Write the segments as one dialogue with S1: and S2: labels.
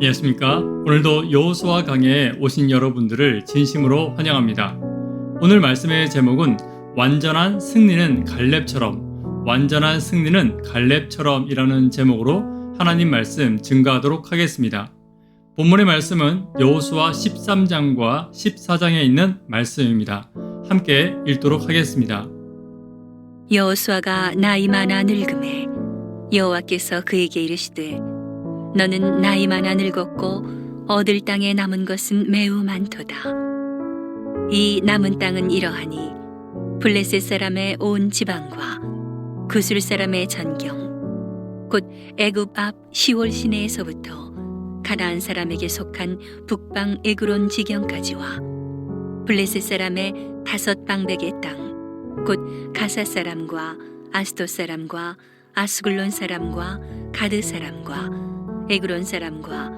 S1: 안녕하십니까? 오늘도 여호수아 강해에 오신 여러분들을 진심으로 환영합니다. 오늘 말씀의 제목은 완전한 승리는 갈렙처럼 이라는 제목으로 하나님 말씀 증거하도록 하겠습니다. 본문의 말씀은 여호수아 13장과 14장에 있는 말씀입니다. 함께 읽도록 하겠습니다.
S2: 여호수아가 나이 많아 늙음에 여호와께서 그에게 이르시되 너는 나이 많아 늙었고 얻을 땅에 남은 것은 매우 많도다. 이 남은 땅은 이러하니 블레셋 사람의 온 지방과 구술 사람의 전경 곧 애굽 앞 시월 시내에서부터 가나안 사람에게 속한 북방 에그론 지경까지와 블레셋 사람의 5 방백의 땅 곧 가사 사람과 아스돗 사람과 아스글론 사람과 가드 사람과 에그론 사람과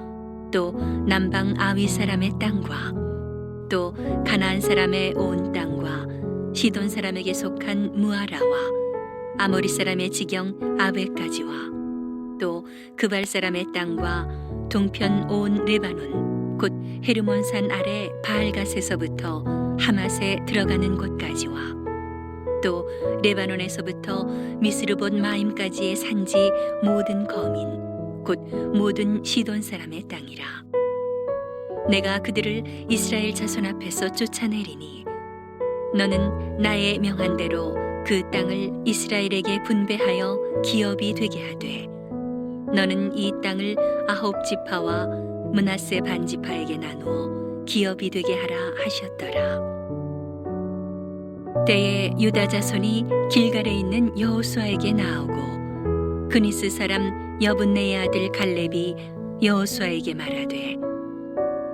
S2: 또 남방 아위 사람의 땅과 또 가나안 사람의 온 땅과 시돈 사람에게 속한 무아라와 아모리 사람의 지경 아베까지와 또 그발 사람의 땅과 동편 온 레바논 곧 헤르몬산 아래 바알갓에서부터 하맛에 들어가는 곳까지와 또 레바논에서부터 미스르봇 마임까지의 산지 모든 거민 곧 모든 시돈 사람의 땅이라. 내가 그들을 이스라엘 자손 앞에서 쫓아내리니 너는 나의 명한 대로 그 땅을 이스라엘에게 분배하여 기업이 되게 하되 너는 이 땅을 9 지파와 므낫세 반 지파에게 나누어 기업이 되게 하라 하셨더라. 때에 유다 자손이 길갈에 있는 여호수아에게 나오고 그니스 사람 여분네의 아들 갈렙이 여호수아에게 말하되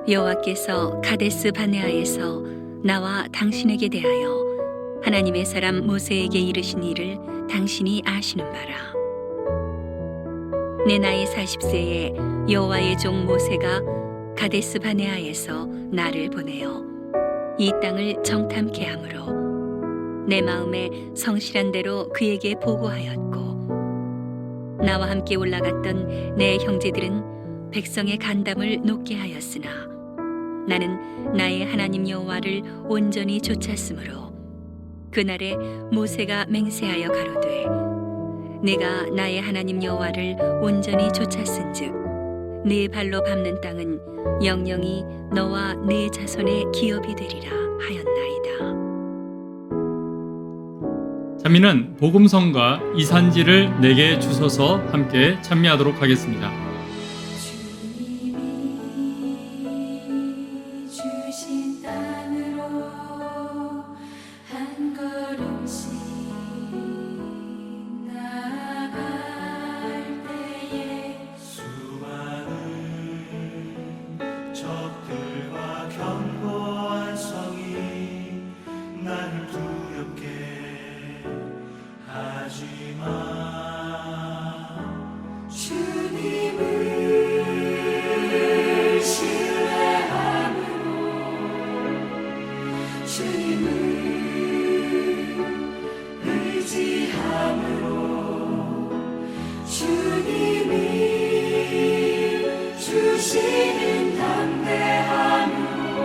S2: 여호와께서 가데스 바네아에서 나와 당신에게 대하여 하나님의 사람 모세에게 이르신 일을 당신이 아시는 바라. 내 나이 40세에 여호와의 종 모세가 가데스 바네아에서 나를 보내어 이 땅을 정탐케 하므로 내 마음에 성실한 대로 그에게 보고하였고 나와 함께 올라갔던 내 형제들은 백성의 간담을 높게 하였으나 나는 나의 하나님 여호와를 온전히 좇았으므로 그날에 모세가 맹세하여 가로되 내가 나의 하나님 여호와를 온전히 좇았은즉 네 발로 밟는 땅은 영영이 너와 네 자손의 기업이 되리라 하였나이다.
S1: 자미는 복음성과 이 산지를 내게 주소서 함께 찬미하도록 하겠습니다.
S3: 주님이 주신 땅으로 한 걸음씩 나아갈 때에
S4: 수많은 적들과 견고한 성이 나를 두렵게 하지만 주님을 신뢰함으로 주님을 의지함으로 주님이 주시는 담대함으로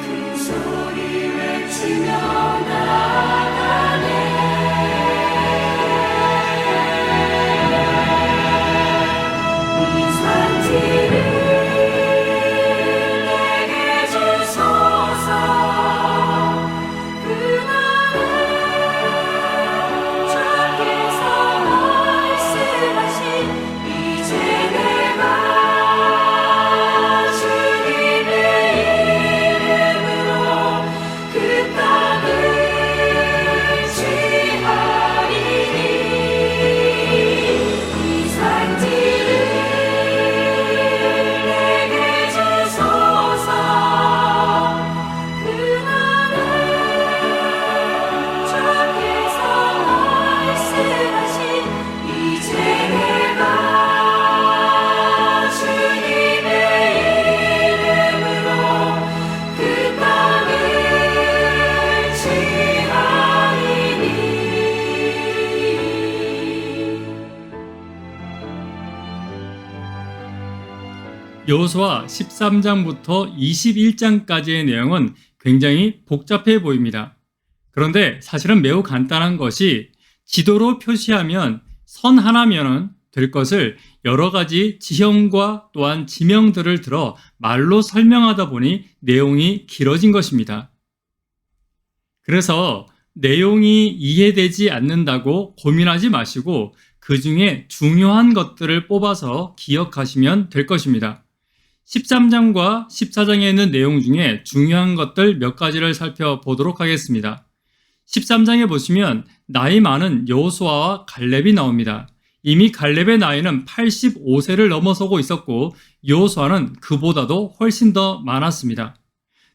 S4: 큰 소리 외치며 나아가네.
S3: 그 땅을
S1: 여호수아 13장부터 21장까지의 내용은 굉장히 복잡해 보입니다. 그런데 사실은 매우 간단한 것이 지도로 표시하면 선 하나면은 될 것을 여러 가지 지형과 또한 지명들을 들어 말로 설명하다 보니 내용이 길어진 것입니다. 그래서 내용이 이해되지 않는다고 고민하지 마시고 그 중에 중요한 것들을 뽑아서 기억하시면 될 것입니다. 13장과 14장에 있는 내용 중에 중요한 것들 몇 가지를 살펴보도록 하겠습니다. 13장에 보시면 나이 많은 여호수아와 갈렙이 나옵니다. 이미 갈렙의 나이는 85세를 넘어서고 있었고 여호수아는 그보다도 훨씬 더 많았습니다.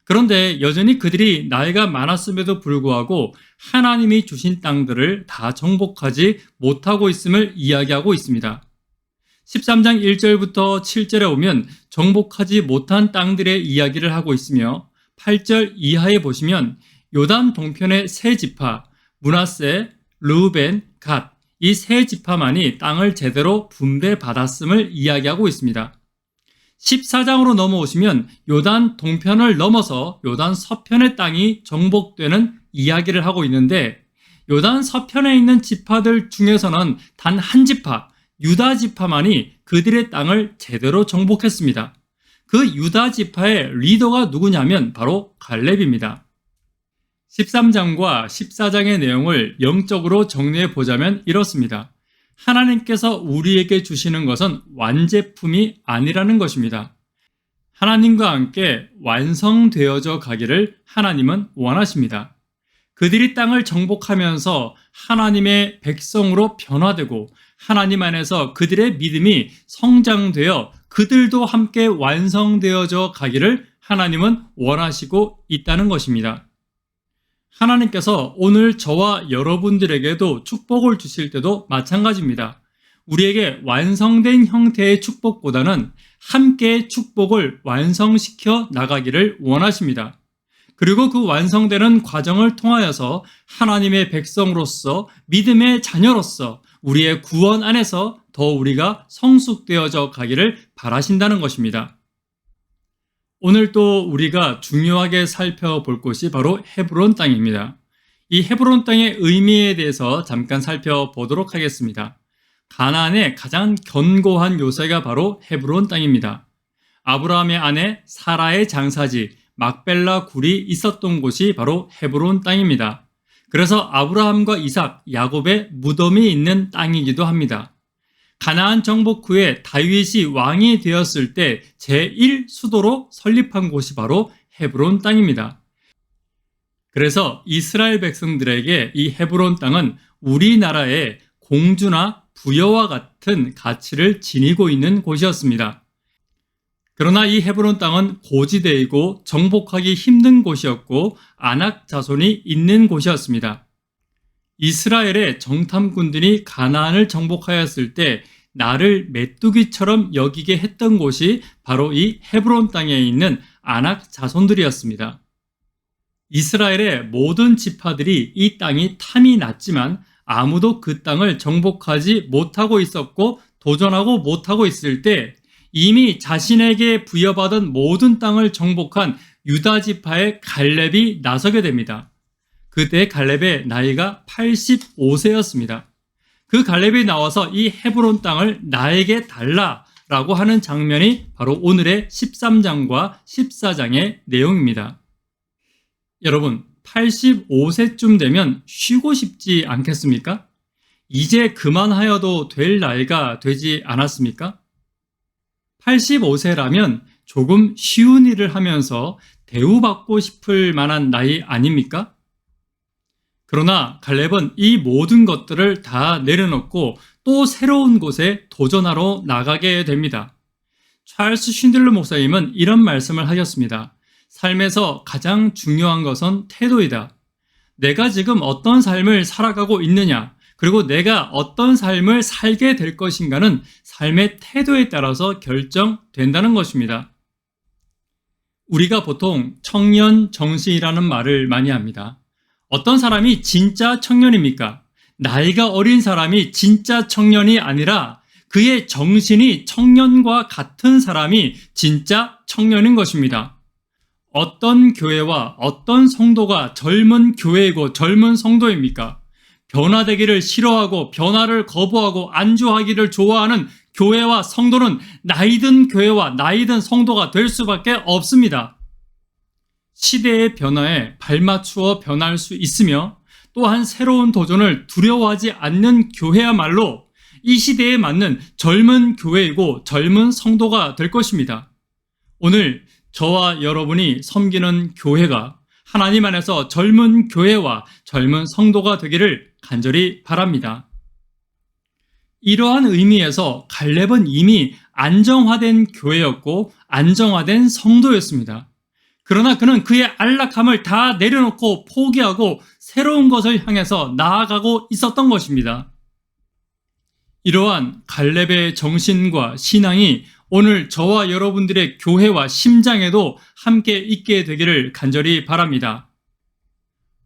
S1: 그런데 여전히 그들이 나이가 많았음에도 불구하고 하나님이 주신 땅들을 다 정복하지 못하고 있음을 이야기하고 있습니다. 13장 1절부터 7절에 오면 정복하지 못한 땅들의 이야기를 하고 있으며 8절 이하에 보시면 요단 동편의 세 지파, 므낫세, 르우벤, 갓, 이 세 지파만이 땅을 제대로 분배받았음을 이야기하고 있습니다. 14장으로 넘어오시면 요단 동편을 넘어서 요단 서편의 땅이 정복되는 이야기를 하고 있는데 요단 서편에 있는 지파들 중에서는 단 한 지파, 유다 지파만이 그들의 땅을 제대로 정복했습니다. 그 유다 지파의 리더가 누구냐면 바로 갈렙입니다. 13장과 14장의 내용을 영적으로 정리해 보자면 이렇습니다. 하나님께서 우리에게 주시는 것은 완제품이 아니라는 것입니다. 하나님과 함께 완성되어져 가기를 하나님은 원하십니다. 그들이 땅을 정복하면서 하나님의 백성으로 변화되고 하나님 안에서 그들의 믿음이 성장되어 그들도 함께 완성되어져 가기를 하나님은 원하시고 있다는 것입니다. 하나님께서 오늘 저와 여러분들에게도 축복을 주실 때도 마찬가지입니다. 우리에게 완성된 형태의 축복보다는 함께 축복을 완성시켜 나가기를 원하십니다. 그리고 그 완성되는 과정을 통하여서 하나님의 백성으로서 믿음의 자녀로서 우리의 구원 안에서 더 우리가 성숙되어져 가기를 바라신다는 것입니다. 오늘 또 우리가 중요하게 살펴볼 곳이 바로 헤브론 땅입니다. 이 헤브론 땅의 의미에 대해서 잠깐 살펴보도록 하겠습니다. 가나안의 가장 견고한 요새가 바로 헤브론 땅입니다. 아브라함의 아내 사라의 장사지 막벨라 굴이 있었던 곳이 바로 헤브론 땅입니다. 그래서 아브라함과 이삭, 야곱의 무덤이 있는 땅이기도 합니다. 가나안 정복 후에 다윗이 왕이 되었을 때 제1수도로 설립한 곳이 바로 헤브론 땅입니다. 그래서 이스라엘 백성들에게 이 헤브론 땅은 우리나라의 공주나 부여와 같은 가치를 지니고 있는 곳이었습니다. 그러나 이 헤브론 땅은 고지대이고 정복하기 힘든 곳이었고 아낙 자손이 있는 곳이었습니다. 이스라엘의 정탐꾼들이 가나안을 정복하였을 때 나를 메뚜기처럼 여기게 했던 곳이 바로 이 헤브론 땅에 있는 아낙 자손들이었습니다. 이스라엘의 모든 지파들이 이 땅이 탐이 났지만 아무도 그 땅을 정복하지 못하고 있었고 도전하고 못하고 있을 때 이미 자신에게 부여받은 모든 땅을 정복한 유다 지파의 갈렙이 나서게 됩니다. 그때 갈렙의 나이가 85세였습니다. 그 갈렙이 나와서 이 헤브론 땅을 나에게 달라라고 하는 장면이 바로 오늘의 13장과 14장의 내용입니다. 여러분, 85세쯤 되면 쉬고 싶지 않겠습니까? 이제 그만하여도 될 나이가 되지 않았습니까? 85세라면 조금 쉬운 일을 하면서 대우받고 싶을 만한 나이 아닙니까? 그러나 갈렙은 이 모든 것들을 다 내려놓고 또 새로운 곳에 도전하러 나가게 됩니다. 찰스 쉰들러 목사님은 이런 말씀을 하셨습니다. 삶에서 가장 중요한 것은 태도이다. 내가 지금 어떤 삶을 살아가고 있느냐, 그리고 내가 어떤 삶을 살게 될 것인가는 삶의 태도에 따라서 결정된다는 것입니다. 우리가 보통 청년 정신이라는 말을 많이 합니다. 어떤 사람이 진짜 청년입니까? 나이가 어린 사람이 진짜 청년이 아니라 그의 정신이 청년과 같은 사람이 진짜 청년인 것입니다. 어떤 교회와 어떤 성도가 젊은 교회이고 젊은 성도입니까? 변화되기를 싫어하고 변화를 거부하고 안주하기를 좋아하는 교회와 성도는 나이든 교회와 나이든 성도가 될 수밖에 없습니다. 시대의 변화에 발맞추어 변할 수 있으며 또한 새로운 도전을 두려워하지 않는 교회야말로 이 시대에 맞는 젊은 교회이고 젊은 성도가 될 것입니다. 오늘 저와 여러분이 섬기는 교회가 하나님 안에서 젊은 교회와 젊은 성도가 되기를 간절히 바랍니다. 이러한 의미에서 갈렙은 이미 안정화된 교회였고 안정화된 성도였습니다. 그러나 그는 그의 안락함을 다 내려놓고 포기하고 새로운 것을 향해서 나아가고 있었던 것입니다. 이러한 갈렙의 정신과 신앙이 오늘 저와 여러분들의 교회와 심장에도 함께 있게 되기를 간절히 바랍니다.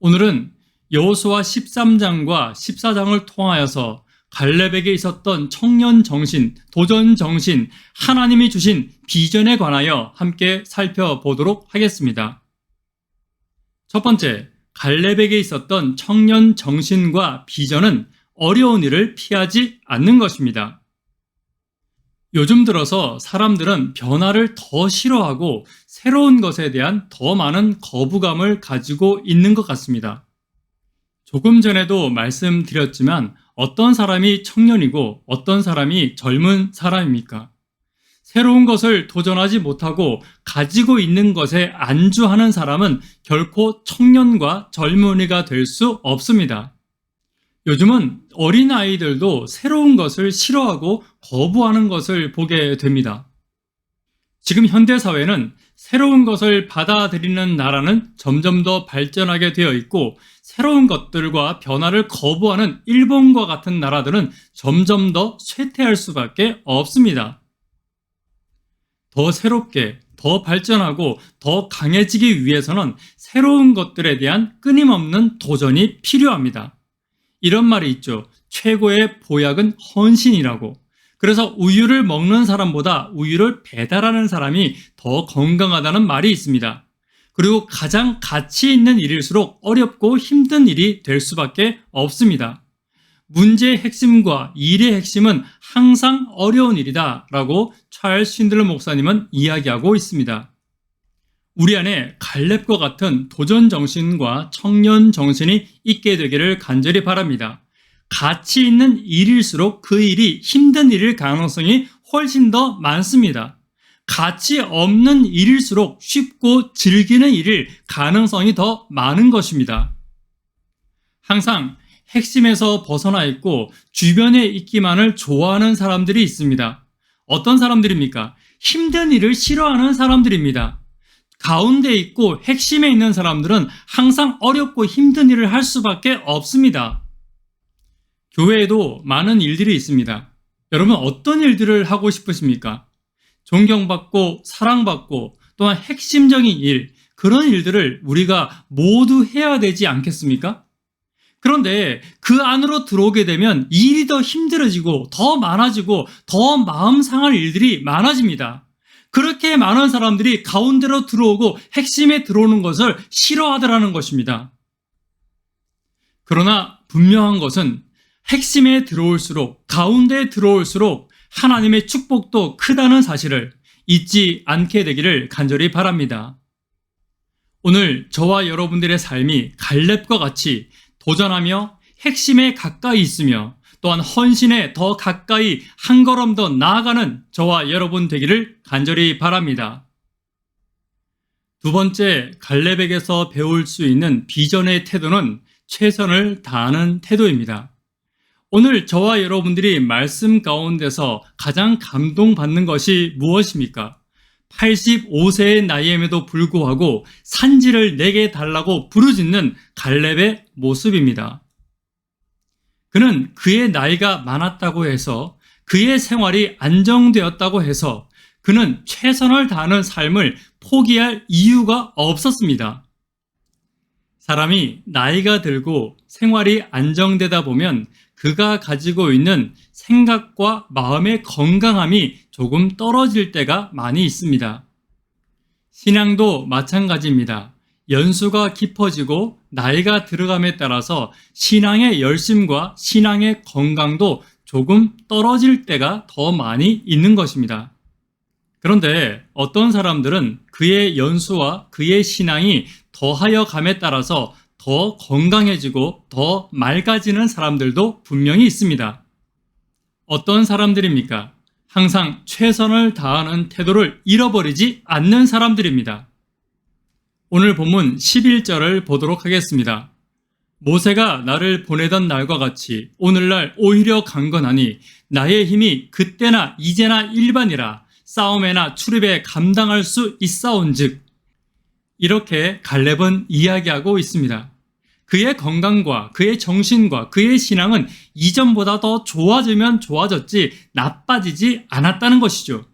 S1: 오늘은 여호수아 13장과 14장을 통하여서 갈렙에게 있었던 청년 정신, 도전 정신, 하나님이 주신 비전에 관하여 함께 살펴보도록 하겠습니다. 첫 번째, 갈렙에게 있었던 청년 정신과 비전은 어려운 일을 피하지 않는 것입니다. 요즘 들어서 사람들은 변화를 더 싫어하고 새로운 것에 대한 더 많은 거부감을 가지고 있는 것 같습니다. 조금 전에도 말씀드렸지만 어떤 사람이 청년이고 어떤 사람이 젊은 사람입니까? 새로운 것을 도전하지 못하고 가지고 있는 것에 안주하는 사람은 결코 청년과 젊은이가 될 수 없습니다. 요즘은 어린아이들도 새로운 것을 싫어하고 거부하는 것을 보게 됩니다. 지금 현대사회는 새로운 것을 받아들이는 나라는 점점 더 발전하게 되어 있고 새로운 것들과 변화를 거부하는 일본과 같은 나라들은 점점 더 쇠퇴할 수밖에 없습니다. 더 새롭게, 더 발전하고 더 강해지기 위해서는 새로운 것들에 대한 끊임없는 도전이 필요합니다. 이런 말이 있죠. 최고의 보약은 헌신이라고. 그래서 우유를 먹는 사람보다 우유를 배달하는 사람이 더 건강하다는 말이 있습니다. 그리고 가장 가치 있는 일일수록 어렵고 힘든 일이 될 수밖에 없습니다. 문제의 핵심과 일의 핵심은 항상 어려운 일이다 라고 찰스 신들러 목사님은 이야기하고 있습니다. 우리 안에 갈렙과 같은 도전 정신과 청년 정신이 있게 되기를 간절히 바랍니다. 가치 있는 일일수록 그 일이 힘든 일일 가능성이 훨씬 더 많습니다. 가치 없는 일일수록 쉽고 즐기는 일일 가능성이 더 많은 것입니다. 항상 핵심에서 벗어나 있고 주변에 있기만을 좋아하는 사람들이 있습니다. 어떤 사람들입니까? 힘든 일을 싫어하는 사람들입니다. 가운데 있고 핵심에 있는 사람들은 항상 어렵고 힘든 일을 할 수밖에 없습니다. 교회에도 많은 일들이 있습니다. 여러분 어떤 일들을 하고 싶으십니까? 존경받고 사랑받고 또한 핵심적인 일, 그런 일들을 우리가 모두 해야 되지 않겠습니까? 그런데 그 안으로 들어오게 되면 일이 더 힘들어지고 더 많아지고 더 마음 상할 일들이 많아집니다. 그렇게 많은 사람들이 가운데로 들어오고 핵심에 들어오는 것을 싫어하더라는 것입니다. 그러나 분명한 것은 핵심에 들어올수록, 가운데에 들어올수록 하나님의 축복도 크다는 사실을 잊지 않게 되기를 간절히 바랍니다. 오늘 저와 여러분들의 삶이 갈렙과 같이 도전하며 핵심에 가까이 있으며 또한 헌신에 더 가까이 한 걸음 더 나아가는 저와 여러분 되기를 간절히 바랍니다. 두 번째, 갈렙에게서 배울 수 있는 비전의 태도는 최선을 다하는 태도입니다. 오늘 저와 여러분들이 말씀 가운데서 가장 감동받는 것이 무엇입니까? 85세의 나이임에도 불구하고 산지를 내게 달라고 부르짖는 갈렙의 모습입니다. 그는 그의 나이가 많았다고 해서, 그의 생활이 안정되었다고 해서 그는 최선을 다하는 삶을 포기할 이유가 없었습니다. 사람이 나이가 들고 생활이 안정되다 보면 그가 가지고 있는 생각과 마음의 건강함이 조금 떨어질 때가 많이 있습니다. 신앙도 마찬가지입니다. 연수가 깊어지고 나이가 들어감에 따라서 신앙의 열심과 신앙의 건강도 조금 떨어질 때가 더 많이 있는 것입니다. 그런데 어떤 사람들은 그의 연수와 그의 신앙이 더하여 감에 따라서 더 건강해지고 더 맑아지는 사람들도 분명히 있습니다. 어떤 사람들입니까? 항상 최선을 다하는 태도를 잃어버리지 않는 사람들입니다. 오늘 본문 11절을 보도록 하겠습니다. 모세가 나를 보내던 날과 같이 오늘날 오히려 강건하니 나의 힘이 그때나 이제나 일반이라 싸움에나 출입에 감당할 수 있사온즉. 이렇게 갈렙은 이야기하고 있습니다. 그의 건강과 그의 정신과 그의 신앙은 이전보다 더 좋아지면 좋아졌지 나빠지지 않았다는 것이죠.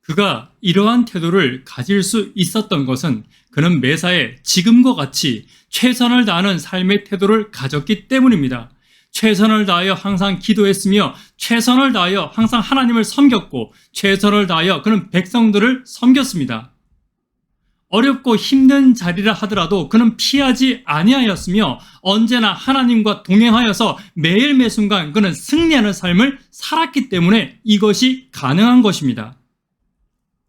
S1: 그가 이러한 태도를 가질 수 있었던 것은 그는 매사에 지금과 같이 최선을 다하는 삶의 태도를 가졌기 때문입니다. 최선을 다하여 항상 기도했으며 최선을 다하여 항상 하나님을 섬겼고 최선을 다하여 그는 백성들을 섬겼습니다. 어렵고 힘든 자리라 하더라도 그는 피하지 아니하였으며 언제나 하나님과 동행하여서 매일 매순간 그는 승리하는 삶을 살았기 때문에 이것이 가능한 것입니다.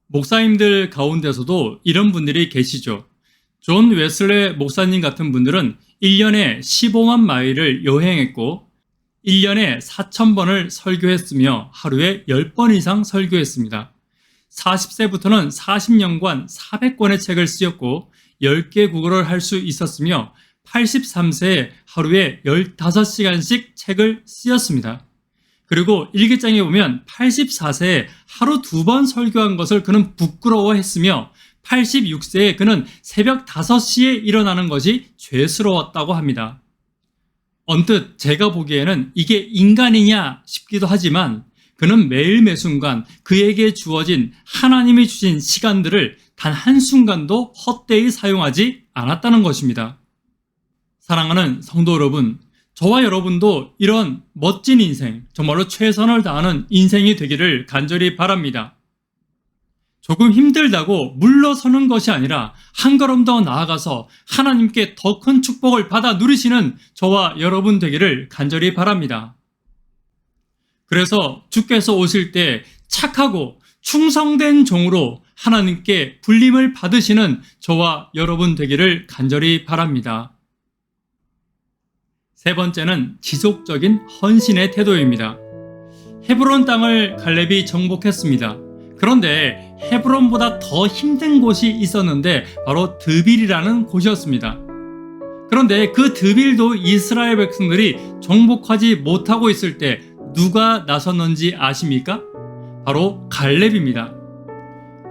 S1: 목사님들 가운데서도 이런 분들이 계시죠. 존 웨슬레 목사님 같은 분들은 1년에 15만 마일을 여행했고 1년에 4,000번을 설교했으며 하루에 10번 이상 설교했습니다. 40세부터는 40년간 400권의 책을 쓰였고 10개 국어를 할 수 있었으며 83세에 하루에 15시간씩 책을 쓰였습니다. 그리고 일기장에 보면 84세에 하루 2번 설교한 것을 그는 부끄러워했으며 86세에 그는 새벽 5시에 일어나는 것이 죄스러웠다고 합니다. 언뜻 제가 보기에는 이게 인간이냐 싶기도 하지만 그는 매일 매순간 그에게 주어진 하나님이 주신 시간들을 단 한순간도 헛되이 사용하지 않았다는 것입니다. 사랑하는 성도 여러분, 저와 여러분도 이런 멋진 인생, 정말로 최선을 다하는 인생이 되기를 간절히 바랍니다. 조금 힘들다고 물러서는 것이 아니라 한 걸음 더 나아가서 하나님께 더 큰 축복을 받아 누리시는 저와 여러분 되기를 간절히 바랍니다. 그래서 주께서 오실 때 착하고 충성된 종으로 하나님께 불림을 받으시는 저와 여러분 되기를 간절히 바랍니다. 세 번째는 지속적인 헌신의 태도입니다. 헤브론 땅을 갈렙이 정복했습니다. 그런데 헤브론보다 더 힘든 곳이 있었는데 바로 드빌이라는 곳이었습니다. 그런데 그 드빌도 이스라엘 백성들이 정복하지 못하고 있을 때 누가 나섰는지 아십니까? 바로 갈렙입니다.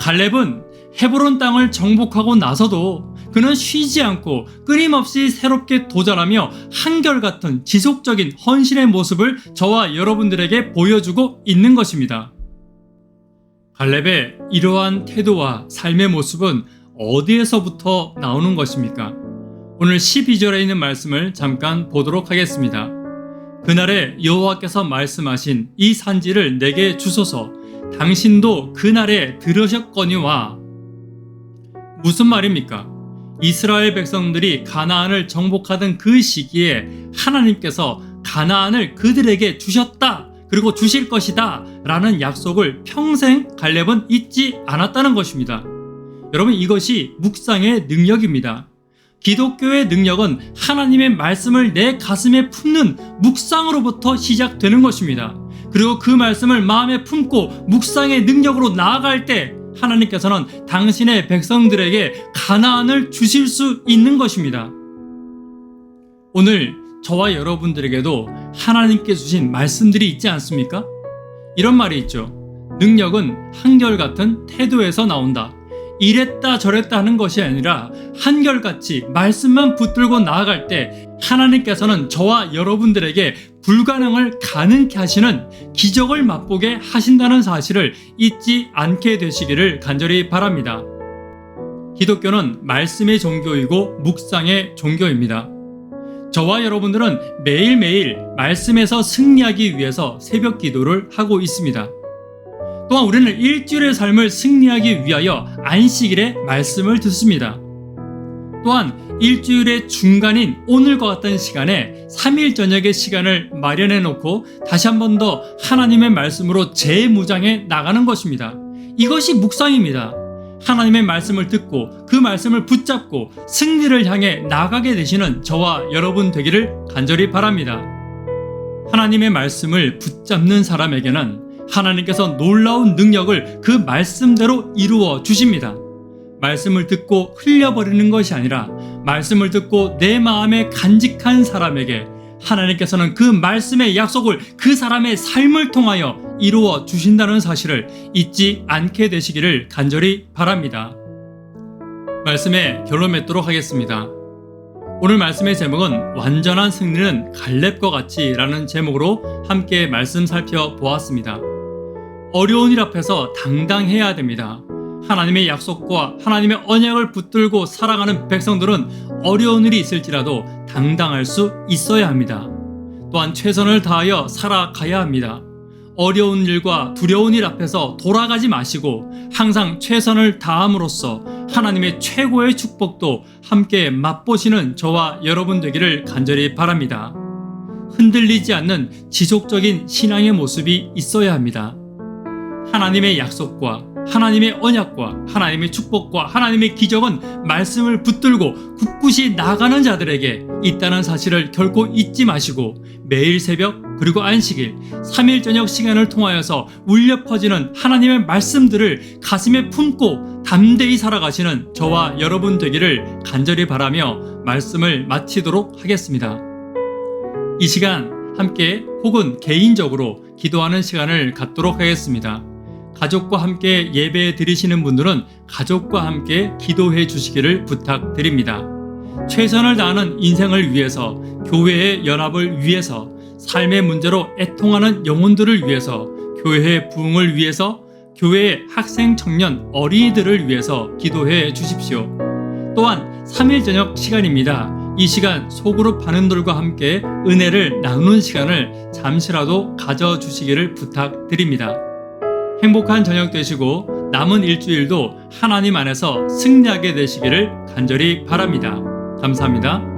S1: 갈렙은 헤브론 땅을 정복하고 나서도 그는 쉬지 않고 끊임없이 새롭게 도전하며 한결같은 지속적인 헌신의 모습을 저와 여러분들에게 보여주고 있는 것입니다. 갈렙의 이러한 태도와 삶의 모습은 어디에서부터 나오는 것입니까? 오늘 12절에 있는 말씀을 잠깐 보도록 하겠습니다. 그날에 여호와께서 말씀하신 이 산지를 내게 주소서. 당신도 그날에 들으셨거니와. 무슨 말입니까? 이스라엘 백성들이 가나안을 정복하던 그 시기에 하나님께서 가나안을 그들에게 주셨다, 그리고 주실 것이다 라는 약속을 평생 갈렙은 잊지 않았다는 것입니다. 여러분, 이것이 묵상의 능력입니다. 기독교의 능력은 하나님의 말씀을 내 가슴에 품는 묵상으로부터 시작되는 것입니다. 그리고 그 말씀을 마음에 품고 묵상의 능력으로 나아갈 때 하나님께서는 당신의 백성들에게 가나안을 주실 수 있는 것입니다. 오늘 저와 여러분들에게도 하나님께 주신 말씀들이 있지 않습니까? 이런 말이 있죠. 능력은 한결같은 태도에서 나온다. 이랬다 저랬다 하는 것이 아니라 한결같이 말씀만 붙들고 나아갈 때 하나님께서는 저와 여러분들에게 불가능을 가능케 하시는 기적을 맛보게 하신다는 사실을 잊지 않게 되시기를 간절히 바랍니다. 기독교는 말씀의 종교이고 묵상의 종교입니다. 저와 여러분들은 매일매일 말씀에서 승리하기 위해서 새벽 기도를 하고 있습니다. 또한 우리는 일주일의 삶을 승리하기 위하여 안식일에 말씀을 듣습니다. 또한 일주일의 중간인 오늘과 같은 시간에 3일 저녁의 시간을 마련해 놓고 다시 한 번 더 하나님의 말씀으로 재무장해 나가는 것입니다. 이것이 묵상입니다. 하나님의 말씀을 듣고 그 말씀을 붙잡고 승리를 향해 나가게 되시는 저와 여러분 되기를 간절히 바랍니다. 하나님의 말씀을 붙잡는 사람에게는 하나님께서 놀라운 능력을 그 말씀대로 이루어 주십니다. 말씀을 듣고 흘려버리는 것이 아니라 말씀을 듣고 내 마음에 간직한 사람에게 하나님께서는 그 말씀의 약속을 그 사람의 삶을 통하여 이루어 주신다는 사실을 잊지 않게 되시기를 간절히 바랍니다. 말씀에 결론 맺도록 하겠습니다. 오늘 말씀의 제목은 완전한 승리는 갈렙과 같이 라는 제목으로 함께 말씀 살펴보았습니다. 어려운 일 앞에서 당당해야 됩니다. 하나님의 약속과 하나님의 언약을 붙들고 살아가는 백성들은 어려운 일이 있을지라도 당당할 수 있어야 합니다. 또한 최선을 다하여 살아가야 합니다. 어려운 일과 두려운 일 앞에서 돌아가지 마시고 항상 최선을 다함으로써 하나님의 최고의 축복도 함께 맛보시는 저와 여러분 되기를 간절히 바랍니다. 흔들리지 않는 지속적인 신앙의 모습이 있어야 합니다. 하나님의 약속과 하나님의 언약과 하나님의 축복과 하나님의 기적은 말씀을 붙들고 굳굳이 나가는 자들에게 있다는 사실을 결코 잊지 마시고 매일 새벽 그리고 안식일 3일 저녁 시간을 통하여서 울려 퍼지는 하나님의 말씀들을 가슴에 품고 담대히 살아가시는 저와 여러분 되기를 간절히 바라며 말씀을 마치도록 하겠습니다. 이 시간 함께 혹은 개인적으로 기도하는 시간을 갖도록 하겠습니다. 가족과 함께 예배 드리시는 분들은 가족과 함께 기도해 주시기를 부탁드립니다. 최선을 다하는 인생을 위해서, 교회의 연합을 위해서, 삶의 문제로 애통하는 영혼들을 위해서, 교회의 부흥을 위해서, 교회의 학생, 청년, 어린이들을 위해서 기도해 주십시오. 또한 3일 저녁 시간입니다. 이 시간 소그룹 반응들과 함께 은혜를 나누는 시간을 잠시라도 가져주시기를 부탁드립니다. 행복한 저녁 되시고 남은 일주일도 하나님 안에서 승리하게 되시기를 간절히 바랍니다. 감사합니다.